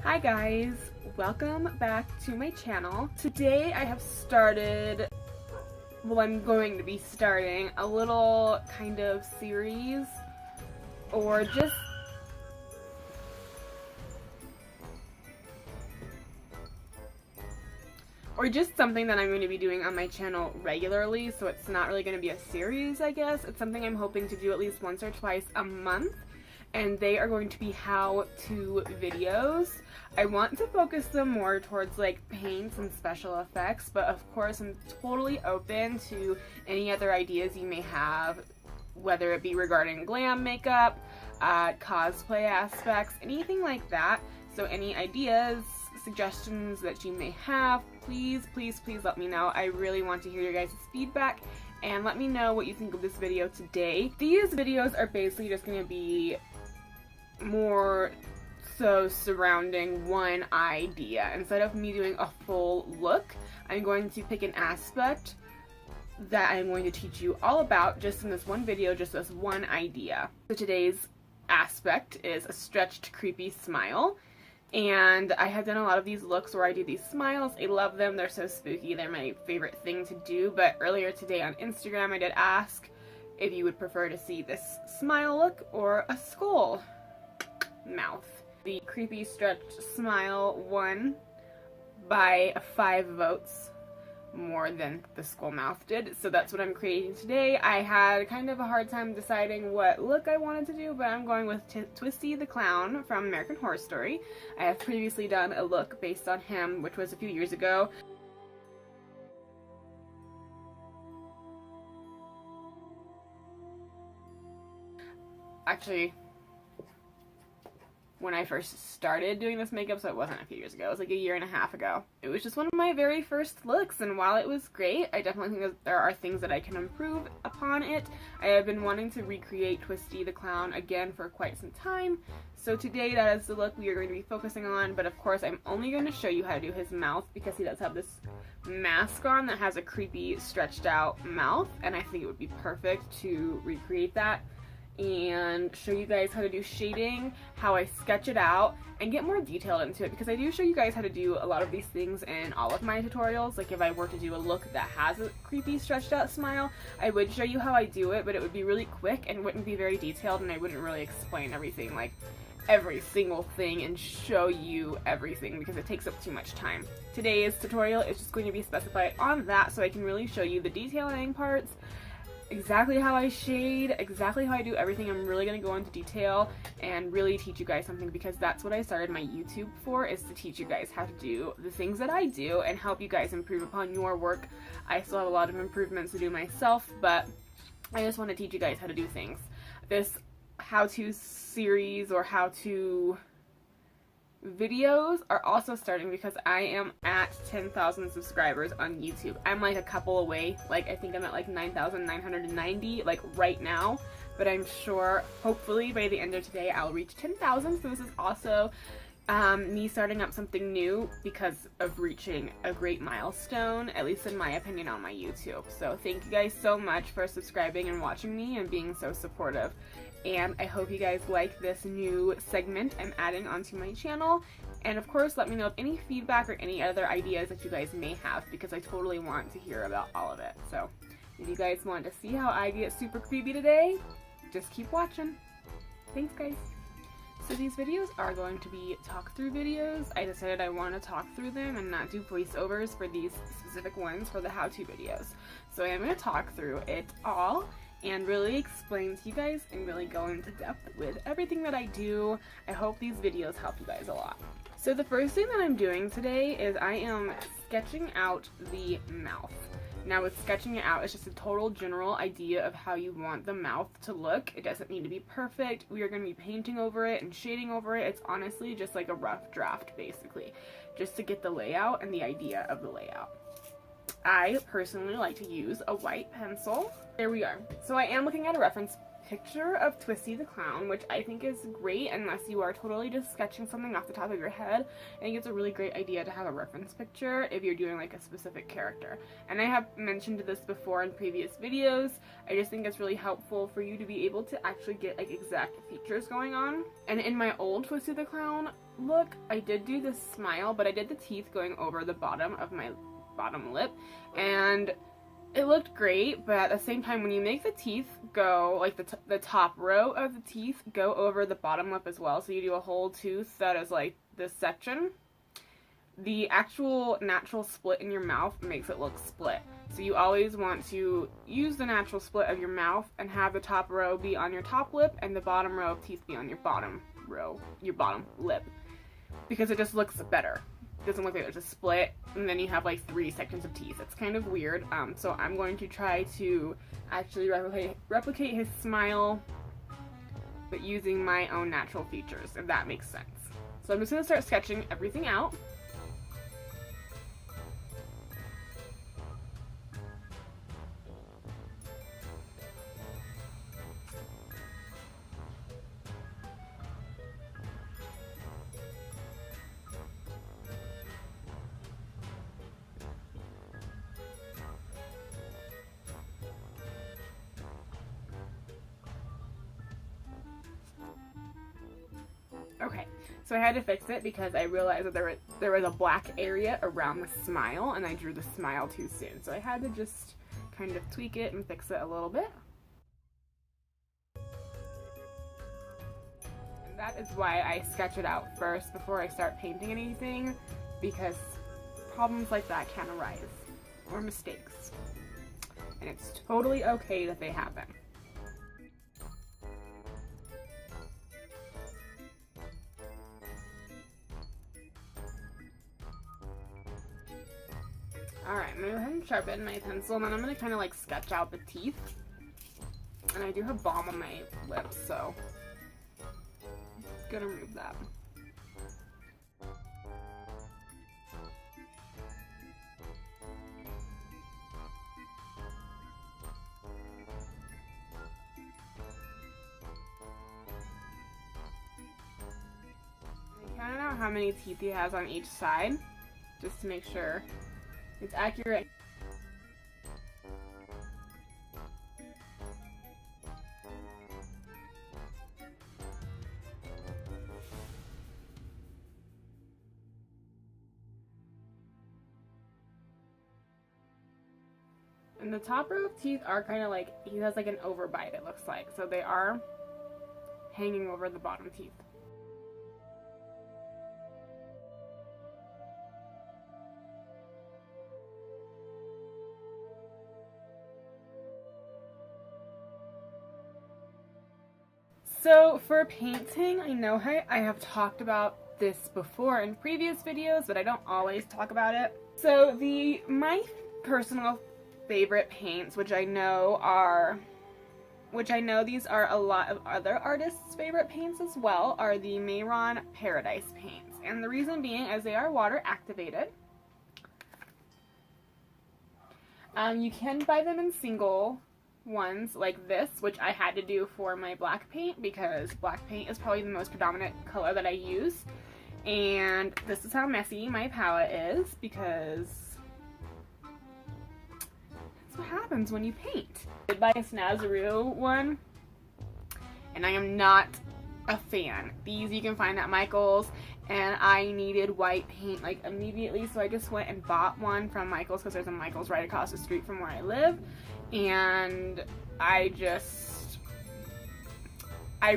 Hi guys, welcome back to my channel. Today I have started, well, I'm going to be starting a little kind of series or just something that I'm going to be doing on my channel regularly, so it's not really going to be a series, I guess. It's something I'm hoping to do at least once or twice a month, and they are going to be how-to videos. I want to focus them more towards like paints and special effects, but of course I'm totally open to any other ideas you may have, whether it be regarding glam makeup, cosplay aspects, anything like that. So any ideas, suggestions that you may have, please let me know. I really want to hear your guys' feedback and let me know what you think of this video today. These videos are basically just going to be more so surrounding one idea. Instead of me doing a full look, I'm going to pick an aspect that I'm going to teach you all about just in this one video, just this one idea. So today's aspect is a stretched creepy smile. And I have done a lot of these looks where I do these smiles. I love them. They're so spooky. They're my favorite thing to do. But earlier today on Instagram, I did ask if you would prefer to see this smile look or a skull mouth. The creepy stretched smile won by 5 votes, more than the skull mouth did, so that's what I'm creating today. I had kind of a hard time deciding what look I wanted to do, but I'm going with Twisty the Clown from American Horror Story. I have previously done a look based on him, which was a few years ago. Actually, when I first started doing this makeup, so it wasn't a few years ago, it was like a year and a half ago. It was just one of my very first looks, and while it was great, I definitely think that there are things that I can improve upon it. I have been wanting to recreate Twisty the Clown again for quite some time, so today that is the look we are going to be focusing on, but of course I'm only going to show you how to do his mouth because he does have this mask on that has a creepy stretched out mouth, and I think it would be perfect to recreate that and show you guys how to do shading, how I sketch it out, and get more detailed into it, because I do show you guys how to do a lot of these things in all of my tutorials. Like if I were to do a look that has a creepy stretched out smile, I would show you how I do it, but it would be really quick and wouldn't be very detailed, and I wouldn't really explain everything, like every single thing, and show you everything because it takes up too much time. Today's tutorial is just going to be specified on that, so I can really show you the detailing parts, exactly how I shade, exactly how I do everything. I'm really going to go into detail and really teach you guys something, because that's what I started my YouTube for, is to teach you guys how to do the things that I do and help you guys improve upon your work. I still have a lot of improvements to do myself, but I just want to teach you guys how to do things. This how-to series or how-to videos are also starting because I am at 10,000 subscribers on YouTube. I'm like a couple away, like I think I'm at like 9,990 like right now, but I'm sure hopefully by the end of today I'll reach 10,000. So this is also me starting up something new because of reaching a great milestone, at least in my opinion, on my YouTube. So thank you guys so much for subscribing and watching me and being so supportive. And I hope you guys like this new segment I'm adding onto my channel. And of course, let me know of any feedback or any other ideas that you guys may have, because I totally want to hear about all of it. So if you guys want to see how I get super creepy today, just keep watching. Thanks, guys. So these videos are going to be talk-through videos. I decided I want to talk through them and not do voiceovers for these specific ones for the how-to videos. So I am going to talk through it all and really explain to you guys and really go into depth with everything that I do. I hope these videos help you guys a lot. So the first thing that I'm doing today is I am sketching out the mouth. Now with sketching it out, it's just a total general idea of how you want the mouth to look. It doesn't need to be perfect. We are going to be painting over it and shading over it. It's honestly just like a rough draft, basically, just to get the layout and the idea of the layout. I personally like to use a white pencil. There we are. So I am looking at a reference picture of Twisty the Clown, which I think is great unless you are totally just sketching something off the top of your head. I think it's a really great idea to have a reference picture if you're doing like a specific character. And I have mentioned this before in previous videos. I just think it's really helpful for you to be able to actually get like exact features going on. And in my old Twisty the Clown look, I did do this smile, but I did the teeth going over the bottom of my bottom lip, and it looked great, but at the same time, when you make the teeth go, like the top row of the teeth go over the bottom lip as well, so you do a whole tooth that is like this section, the actual natural split in your mouth makes it look split. So you always want to use the natural split of your mouth and have the top row be on your top lip and the bottom row of teeth be on your bottom row, your bottom lip, because it just looks better. It doesn't look like there's a split and then you have like 3 sections of teeth. It's kind of weird. So I'm going to try to actually replicate his smile, but using my own natural features, if that makes sense. So I'm just going to start sketching everything out. Okay, so I had to fix it because I realized that there was a black area around the smile, and I drew the smile too soon. So I had to just kind of tweak it and fix it a little bit. And that is why I sketch it out first before I start painting anything, because problems like that can arise, or mistakes. And it's totally okay that they happen. Alright, I'm going to go ahead and sharpen my pencil, and then I'm going to kind of like sketch out the teeth. And I do have balm on my lips, so I'm going to remove that. I counted out how many teeth he has on each side, just to make sure it's accurate. And the top row of teeth are kind of like, he has like an overbite, it looks like. So they are hanging over the bottom teeth. So for painting, I know I have talked about this before in previous videos, but I don't always talk about it. So my personal favorite paints, which I know these are a lot of other artists' favorite paints as well, are the Mehron Paradise paints. And the reason being is they are water activated. You can buy them in single ones like this, which I had to do for my black paint because black paint is probably the most predominant color that I use. And this is how messy my palette is, because that's what happens when you paint. I did buy a Snazaroo one, and I am not a fan. These you can find at Michael's, and I needed white paint like immediately, so I just went and bought one from Michael's because there's a Michael's right across the street from where I live. And I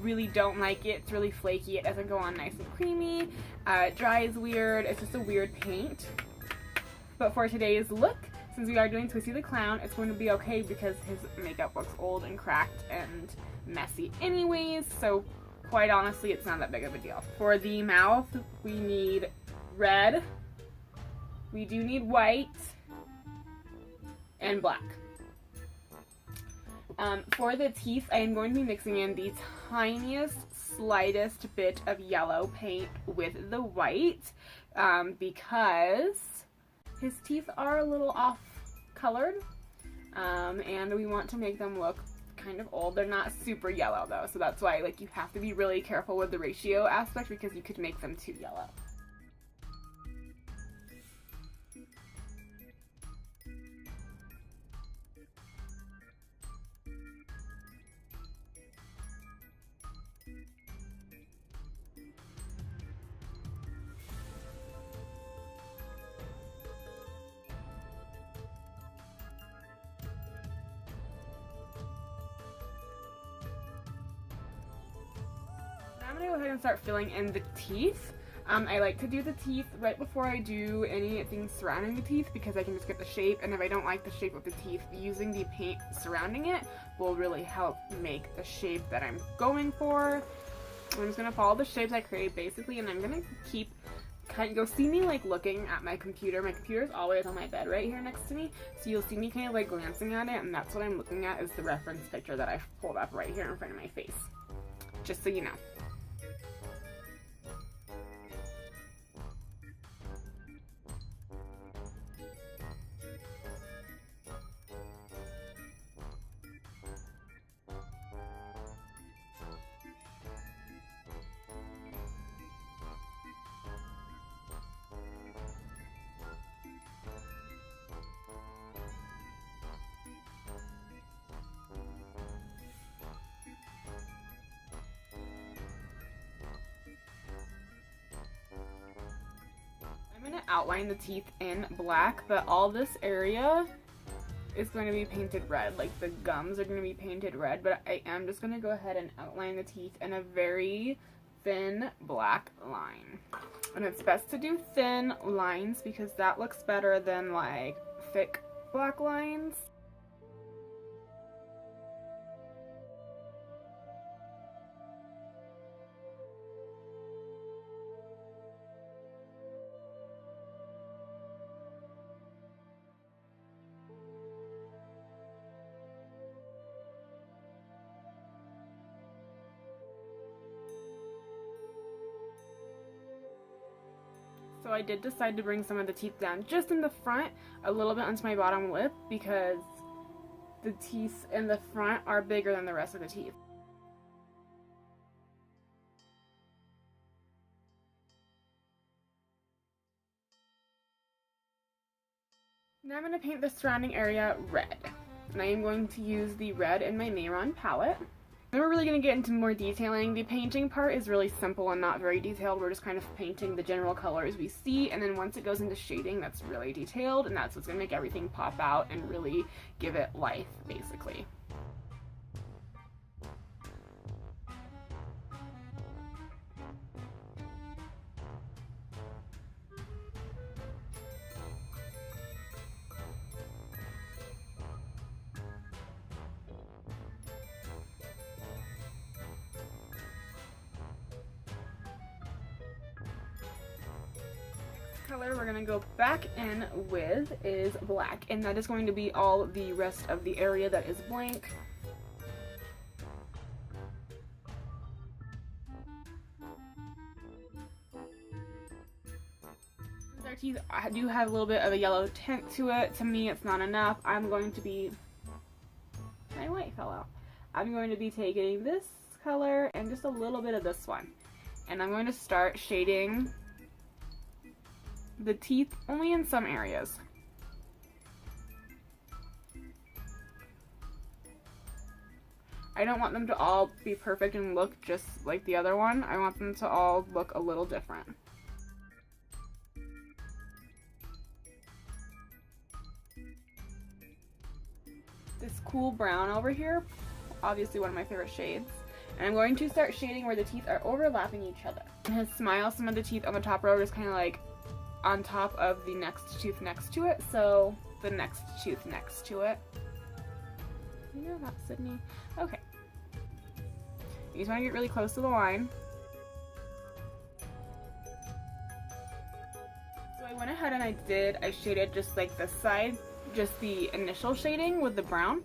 really don't like it. It's really flaky. It doesn't go on nice and creamy. It dries weird. It's just a weird paint. But for today's look, since we are doing Twisty the Clown, it's going to be okay because his makeup looks old and cracked and messy anyways. So quite honestly, it's not that big of a deal. For the mouth, we need red, We do need white and black. For the teeth, I am going to be mixing in the tiniest, slightest bit of yellow paint with the white because his teeth are a little off colored and we want to make them look kind of old. They're not super yellow though, so that's why like you have to be really careful with the ratio aspect because you could make them too yellow. I'm gonna go ahead and start filling in the teeth. I like to do the teeth right before I do anything surrounding the teeth because I can just get the shape, and if I don't like the shape of the teeth, using the paint surrounding it will really help make the shape that I'm going for. I'm just gonna follow the shapes I create basically, and I'm gonna keep you'll see me like looking at my computer. My computer is always on my bed right here next to me, so you'll see me kind of like glancing at it, and that's what I'm looking at is the reference picture that I've pulled up right here in front of my face. Just so you know. I'm going to outline the teeth in black, but all this area is going to be painted red. Like the gums are going to be painted red, but I am just going to go ahead and outline the teeth in a very thin black line. And it's best to do thin lines because that looks better than like thick black lines. So I did decide to bring some of the teeth down just in the front, a little bit onto my bottom lip because the teeth in the front are bigger than the rest of the teeth. Now I'm going to paint the surrounding area red. And I am going to use the red in my Mehron palette. Then we're really going to get into more detailing. The painting part is really simple and not very detailed. We're just kind of painting the general colors we see, and then once it goes into shading, that's really detailed, and that's what's going to make everything pop out and really give it life, basically. Color we're going to go back in with is black, and that is going to be all the rest of the area that is blank. Since our teeth do have a little bit of a yellow tint to it, to me it's not enough. I'm going to be, my white fell out. I'm going to be taking this color and just a little bit of this one, and I'm going to start shading the teeth only in some areas. I don't want them to all be perfect and look just like the other one. I want them to all look a little different. This cool brown over here, obviously one of my favorite shades. And I'm going to start shading where the teeth are overlapping each other. In his smile, some of the teeth on the top row are just kind of like on top of the next tooth next to it, so the next tooth next to it. You know that, Sydney? Okay. You just want to get really close to the line. So I went ahead and I shaded just like the side, just the initial shading with the brown.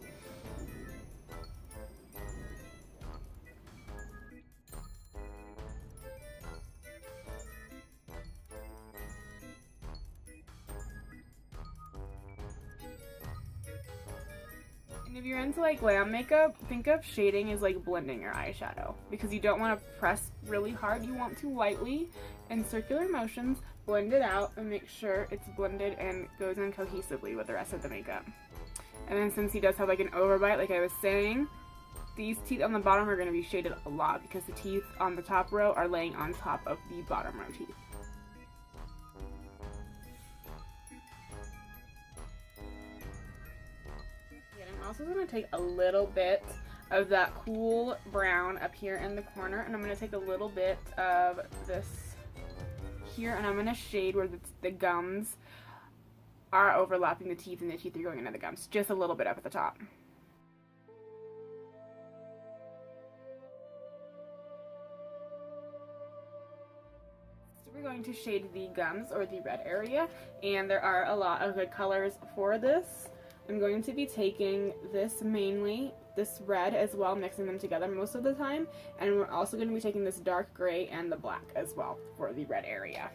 And if you're into like glam makeup, think of shading as like blending your eyeshadow, because you don't want to press really hard. You want to lightly, in circular motions, blend it out and make sure it's blended and goes in cohesively with the rest of the makeup. And then since he does have like an overbite, like I was saying, these teeth on the bottom are going to be shaded a lot because the teeth on the top row are laying on top of the bottom row teeth. I'm also going to take a little bit of that cool brown up here in the corner, and I'm going to take a little bit of this here, and I'm going to shade where the gums are overlapping the teeth and the teeth are going into the gums, just a little bit up at the top. So we're going to shade the gums, or the red area, and there are a lot of good colors for this. I'm going to be taking this mainly, this red as well, mixing them together most of the time, and we're also going to be taking this dark gray and the black as well for the red area.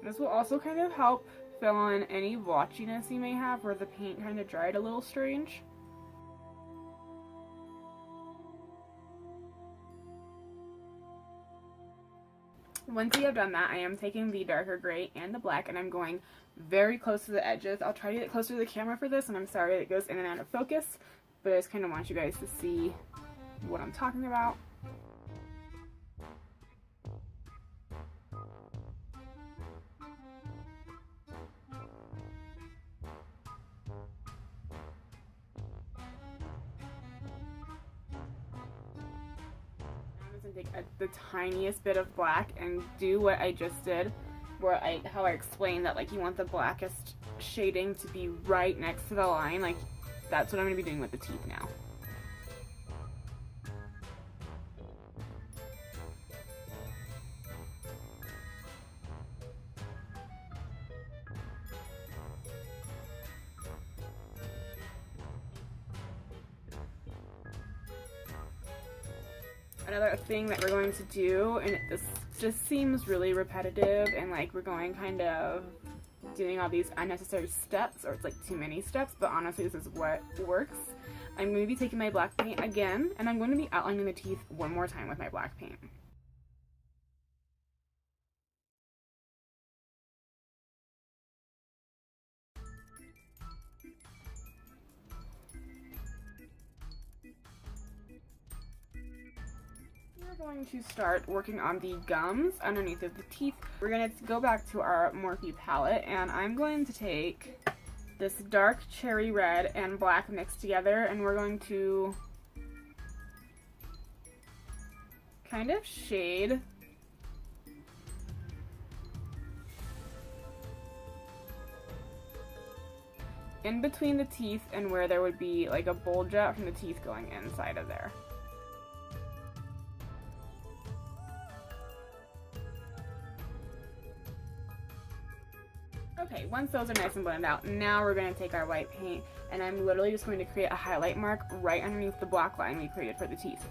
This will also kind of help fill in any blotchiness you may have where the paint kind of dried a little strange. Once you have done that, I am taking the darker gray and the black, and I'm going very close to the edges. I'll try to get closer to the camera for this, and I'm sorry it goes in and out of focus, but I just kind of want you guys to see what I'm talking about. Take the tiniest bit of black and do what I just did, where how I explained that, like, you want the blackest shading to be right next to the line. Like, that's what I'm going to be doing with the teeth now. Another thing that we're going to do, and this just seems really repetitive, and like we're going kind of doing all these unnecessary steps, or it's like too many steps, but honestly this is what works. I'm going to be taking my black paint again, and I'm going to be outlining the teeth one more time with my black paint. We're going to start working on the gums underneath of the teeth. We're going to go back to our Morphe palette, and I'm going to take this dark cherry red and black mixed together, and we're going to kind of shade in between the teeth and where there would be like a bulge out from the teeth going inside of there. Okay, once those are nice and blended out, now we're going to take our white paint, and I'm literally just going to create a highlight mark right underneath the black line we created for the teeth.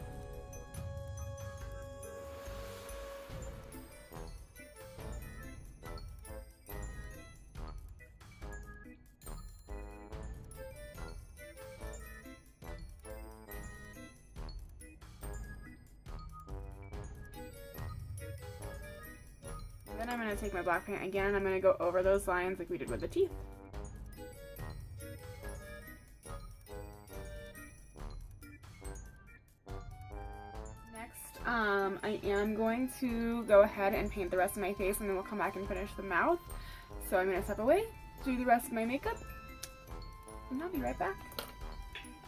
Then I'm going to take my black paint again, and I'm going to go over those lines like we did with the teeth. Next, I am going to go ahead and paint the rest of my face, and then we'll come back and finish the mouth. So I'm going to step away, do the rest of my makeup, and I'll be right back.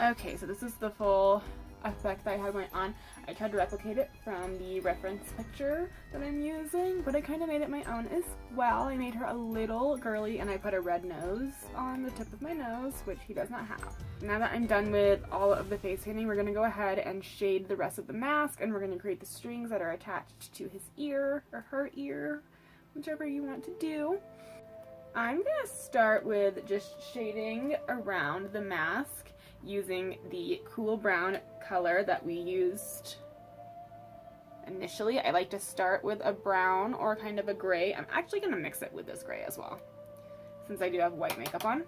Okay, so this is the full effect that I had going on. I tried to replicate it from the reference picture that I'm using, but I kind of made it my own as well. I made her a little girly and I put a red nose on the tip of my nose, which he does not have. Now that I'm done with all of the face painting, we're going to go ahead and shade the rest of the mask, and we're going to create the strings that are attached to his ear or her ear, whichever you want to do. I'm going to start with just shading around the mask using the cool brown color that we used initially. I like to start with a brown or kind of a gray. I'm actually going to mix it with this gray as well, since I do have white makeup on.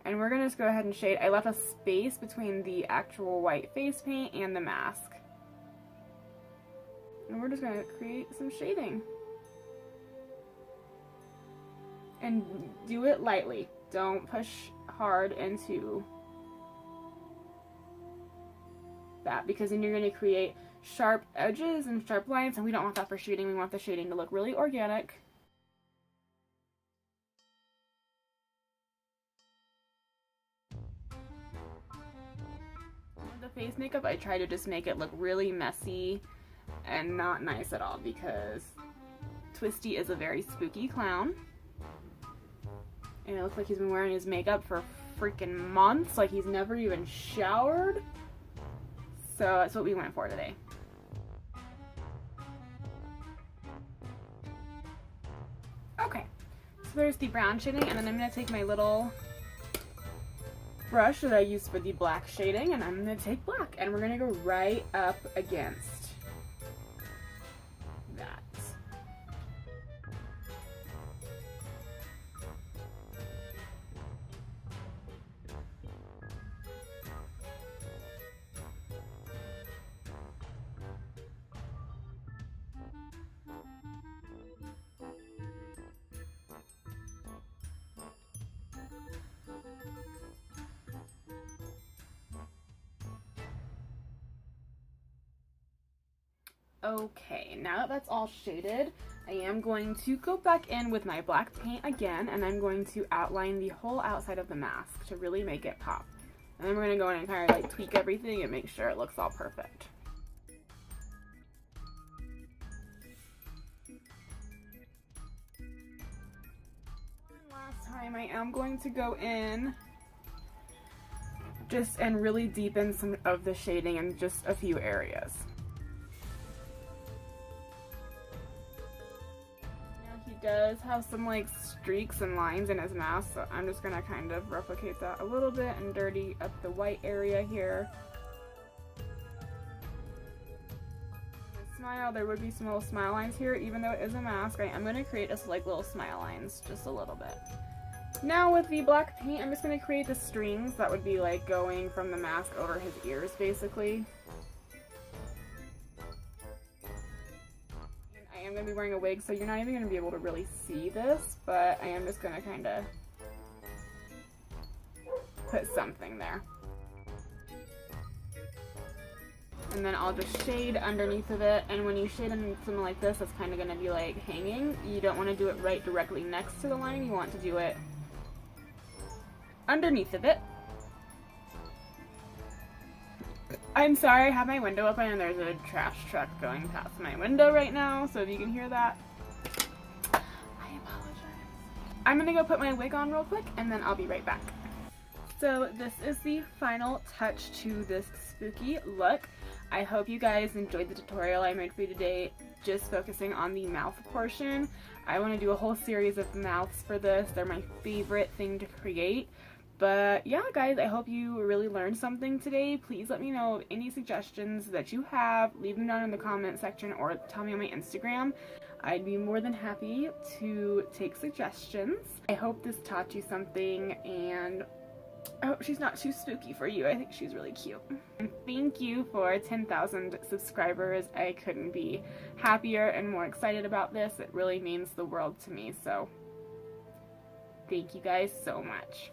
And we're going to just go ahead and shade. I left a space between the actual white face paint and the mask. And we're just going to create some shading. And do it lightly. Don't push hard into that, because then you're going to create sharp edges and sharp lines, and we don't want that for shading. We want the shading to look really organic. With the face makeup, I try to just make it look really messy and not nice at all, because Twisty is a very spooky clown. And it looks like he's been wearing his makeup for freaking months, like he's never even showered. So that's what we went for today. Okay, so there's the brown shading, and then I'm going to take my little brush that I used for the black shading, and I'm going to take black, and we're going to go right up against that. Okay, now that that's all shaded, I am going to go back in with my black paint again, and I'm going to outline the whole outside of the mask to really make it pop. And then we're going to go in and kind of like tweak everything and make sure it looks all perfect. Last time, I am going to go in just and really deepen some of the shading in just a few areas. Does have some like streaks and lines in his mask, so I'm just gonna kind of replicate that a little bit and dirty up the white area here. The smile, there would be some little smile lines here. Even though it is a mask, I am gonna create just like little smile lines, just a little bit. Now with the black paint, I'm just gonna create the strings that would be like going from the mask over his ears, basically. I'm going to be wearing a wig, so you're not even going to be able to really see this, but I am just going to kind of put something there. And then I'll just shade underneath of it, and when you shade on something like this, it's kind of going to be like hanging. You don't want to do it right directly next to the line, you want to do it underneath of it. I'm sorry, I have my window open and there's a trash truck going past my window right now, so if you can hear that, I apologize. I'm gonna go put my wig on real quick and then I'll be right back. So this is the final touch to this spooky look. I hope you guys enjoyed the tutorial I made for you today, just focusing on the mouth portion. I want to do a whole series of mouths for this. They're my favorite thing to create. But yeah, guys, I hope you really learned something today. Please let me know of any suggestions that you have. Leave them down in the comment section or tell me on my Instagram. I'd be more than happy to take suggestions. I hope this taught you something, and I hope she's not too spooky for you. I think she's really cute. And thank you for 10,000 subscribers. I couldn't be happier and more excited about this. It really means the world to me. So thank you guys so much.